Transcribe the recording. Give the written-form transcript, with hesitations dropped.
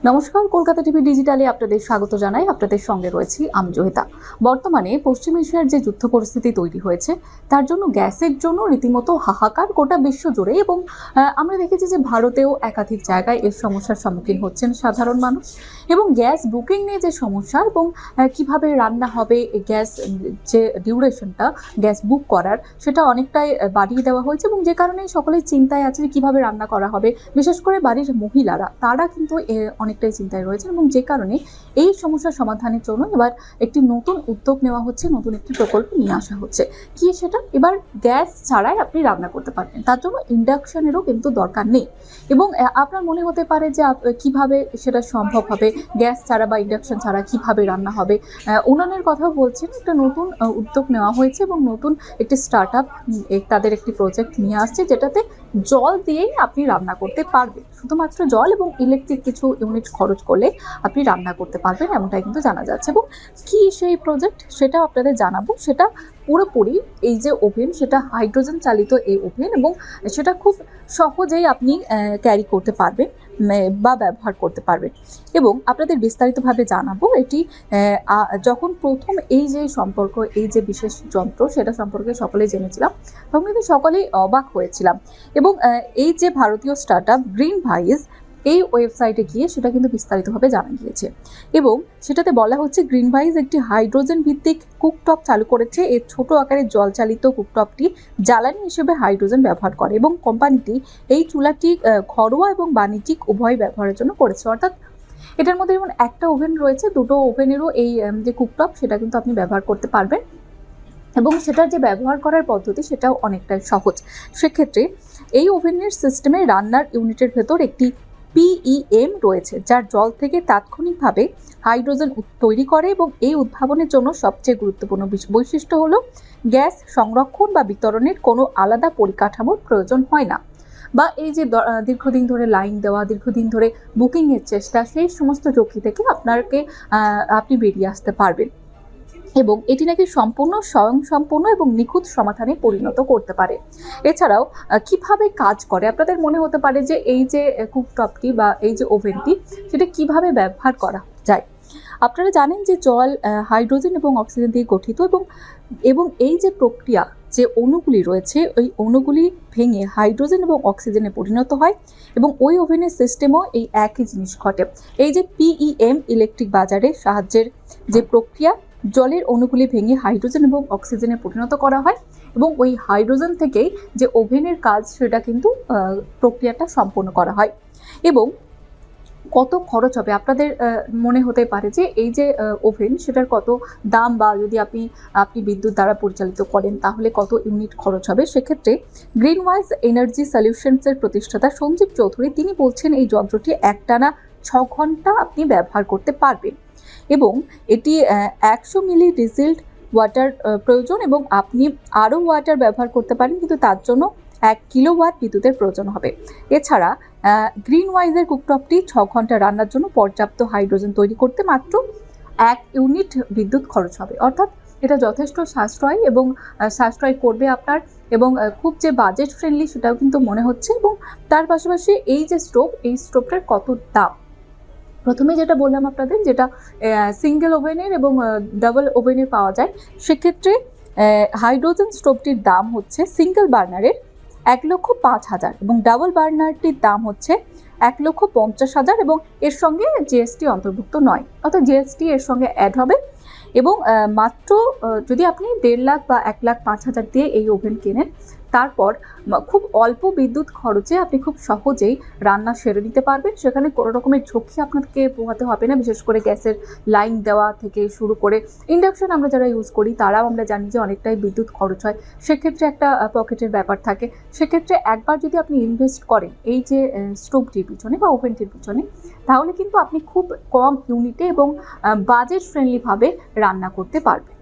নমস্কার, কলকাতা টিভি ডিজিটালে আপনাদের স্বাগত জানাই। আপনাদের সঙ্গে রয়েছি আমি জহিতা। বর্তমানে পশ্চিম এশিয়ার যে যুদ্ধ পরিস্থিতি তৈরি হয়েছে, তার জন্য গ্যাসের জন্য রীতিমতো হাহাকার গোটা বিশ্ব জুড়ে, এবং আমরা দেখেছি যে ভারতেও একাধিক জায়গায় এর সমস্যার সম্মুখীন হচ্ছেন সাধারণ মানুষ। এবং গ্যাস বুকিং নিয়ে যে সমস্যা এবং কিভাবে রান্না হবে, গ্যাস যে ডিউরেশনটা গ্যাস বুক করার, সেটা অনেকটাই বাড়িয়ে দেওয়া হয়েছে, এবং যে কারণে সকলেই চিন্তায় আছে যে কীভাবে রান্না করা হবে। বিশেষ করে বাড়ির মহিলারা, তারা কিন্তু অনেকটাই চিন্তায় রয়েছেন, এবং যে কারণে এই সমস্যার সমাধানের জন্য এবার একটি নতুন উদ্যোগ নেওয়া হচ্ছে, নতুন একটি প্রকল্প নিয়ে আসা হচ্ছে। কি সেটা? এবার গ্যাস ছাড়াই আপনি রান্না করতে পারবেন, তার জন্য ইন্ডাকশনেরও কিন্তু দরকার নেই। এবং আপনার মনে হতে পারে যে কিভাবে সেটা সম্ভব হবে, গ্যাস ছাড়া বা ইন্ডাকশন ছাড়া কিভাবে রান্না হবে। উনানের কথাও বলছেন, একটা নতুন উদ্যোগ নেওয়া হয়েছে এবং নতুন একটি স্টার্ট আপ তাদের একটি প্রজেক্ট নিয়ে আসছে, যেটাতে জল দিয়েই আপনি রান্না করতে পারবেন। শুধুমাত্র জল এবং ইলেকট্রিক কিছু ইউনিট খরচ করলে আপনি রান্না করতে পারবেন, এমনটাই কিন্তু জানা যাচ্ছে। এবং কি সেই প্রজেক্ট, সেটাও আপনাদের জানাবো। সেটা পুরোপুরি এই যে ওভেন, সেটা হাইড্রোজেন চালিত এই ওভেন, এবং সেটা খুব সহজেই আপনি ক্যারি করতে পারবেন বা ব্যবহার করতে পারবেন। এবং আপনাদের বিস্তারিতভাবে জানাবো। এটি যখন প্রথম এই যে সম্পর্ক, এই যে বিশেষ যন্ত্র, সেটা সম্পর্কে সকলেই জেনেছিলাম, তখন কিন্তু সকলেই অবাক হয়েছিলাম। এবং এই যে ভারতীয় স্টার্ট আপ গ্রিন ভাইজ, এই ওয়েবসাইটে গিয়ে সেটা কিন্তু বিস্তারিতভাবে জানা গিয়েছে। এবং সেটাতে বলা হচ্ছে, গ্রিন ভাইজ একটি হাইড্রোজেন ভিত্তিক কুকটপ চালু করেছে। এই ছোট আকারের জল চালিত কুকটপটি জ্বালানি হিসেবে হাইড্রোজেন ব্যবহার করে, এবং কোম্পানিটি এই চুলাটি ঘরোয়া এবং বাণিজ্যিক উভয় ব্যবহারের জন্য করেছে। অর্থাৎ এটার মধ্যে যেমন একটা ওভেন রয়েছে, দুটো ওভেনেরও এই যে কুকটপ, সেটা কিন্তু আপনি ব্যবহার করতে পারবেন। এবং সেটার যে ব্যবহার করার পদ্ধতি, সেটাও অনেকটাই সহজ। সেক্ষেত্রে এই ওভেনের সিস্টেমে রান্নার ইউনিটের ভেতর একটি PEM রয়েছে, যার জল থেকে তাৎক্ষণিকভাবে হাইড্রোজেন তৈরি করে। এবং এই উদ্ভাবনের জন্য সবচেয়ে গুরুত্বপূর্ণ বৈশিষ্ট্য হলো, গ্যাস সংরক্ষণ বা বিতরণের কোনো আলাদা পরিকাঠামোর প্রয়োজন হয় না, বা এই যে দীর্ঘদিন ধরে লাইন দেওয়া, দীর্ঘদিন ধরে বুকিংয়ের চেষ্টা, সেই সমস্ত ঝুঁকি থেকে আপনি বেরিয়ে আসতে পারবেন। এবং এটি নাকি সম্পূর্ণ স্বয়ংসম্পূর্ণ এবং নিখুঁত সমাধানে পরিণত করতে পারে। এছাড়াও কিভাবে কাজ করে, আপনাদের মনে হতে পারে যে এই যে কুকটপটি বা এই যে ওভেনটি, সেটা কিভাবে ব্যবহার করা যায়। আপনারা জানেন যে জল হাইড্রোজেন এবং অক্সিজেন দিয়ে গঠিত, এবং এই যে প্রক্রিয়া, যে অণুগুলি রয়েছে, ওই অণুগুলি ভেঙে হাইড্রোজেন এবং অক্সিজেনে পরিণত হয়। এবং ওই ওভেনের সিস্টেমও এই একই জিনিস ঘটে। এই যে PEM ইলেকট্রিক বাজারের সাহায্যের যে প্রক্রিয়া, জলের অণুগুলি ভেঙে হাইড্রোজেন এবং অক্সিজেনে পরিণত করা হয়, এবং ওই হাইড্রোজেন থেকেই যে ওভেনের কাজ, সেটা কিন্তু প্রক্রিয়াটা সম্পন্ন করা হয়। এবং কত খরচ হবে, আপনাদের মনে হতে পারে যে এই যে ওভেন, সেটার কত দাম, বা যদি আপনি বিদ্যুৎ দ্বারা পরিচালিত করেন, তাহলে কত ইউনিট খরচ হবে। সেক্ষেত্রে গ্রিনওয়াইজ এনার্জি সলিউশনসের প্রতিষ্ঠাতা সঞ্জীব চৌধুরী, তিনি বলছেন, এই যন্ত্রটি একটানা 6 ঘন্টা আপনি ব্যবহার করতে পারবেন। এবং এটি 100 মিলি ডিজিল্ড ওয়াটার প্রয়োজন, এবং আপনি আরও ওয়াটার ব্যবহার করতে পারেন, কিন্তু তার জন্য 1 কিলোওয়াট বিদ্যুতের প্রয়োজন হবে। এছাড়া গ্রিনওয়াইজের কুকটপটি 6 ঘন্টা রান্নার জন্য পর্যাপ্ত হাইড্রোজেন তৈরি করতে মাত্র 1 ইউনিট বিদ্যুৎ খরচ হবে। অর্থাৎ এটা যথেষ্ট সাশ্রয়, এবং সাশ্রয় করবে আপনার, এবং খুব যে বাজেট ফ্রেন্ডলি, সেটাও কিন্তু মনে হচ্ছে। এবং তার পাশাপাশি এই যে স্টোভ, এই স্টোভটার কত দাম, প্রথমে যেটা বললাম আপনাদের, যেটা সিঙ্গেল ওভেনের এবং ডাবল ওভেনের পাওয়া যায়, সেক্ষেত্রে হাইড্রোজেন স্টোভটির দাম হচ্ছে সিঙ্গেল বার্নারের 1,05,000, এবং ডাবল বার্নারটির দাম হচ্ছে 1,50,000, এবং এর সঙ্গে GST অন্তর্ভুক্ত নয়, অর্থাৎ GST এর সঙ্গে অ্যাড হবে। এবং মাত্র যদি আপনি 1.5 লাখ বা 1,05,000 দিয়ে এই ওভেন কেনেন, তারপর খুব অল্প বিদ্যুৎ খরচে আপনি খুব সহজেই রান্না সেরে নিতে পারবেন। সেখানে কোনো রকমের ঝুঁকি আপনাকে পোহাতে হবে না, বিশেষ করে গ্যাসের লাইন দেওয়া থেকে শুরু করে। ইন্ডাকশন আমরা যারা ইউজ করি, তারাও আমরা জানি যে অনেকটাই বিদ্যুৎ খরচ হয়, সেক্ষেত্রে একটা পকেটের ব্যাপার থাকে। সেক্ষেত্রে একবার যদি আপনি ইনভেস্ট করেন এই যে স্টোভটির পিছনে বা ওভেনটির পিছনে, তাহলে কিন্তু আপনি খুব কম ইউনিটে এবং বাজেট ফ্রেন্ডলিভাবে রান্না করতে পারবেন।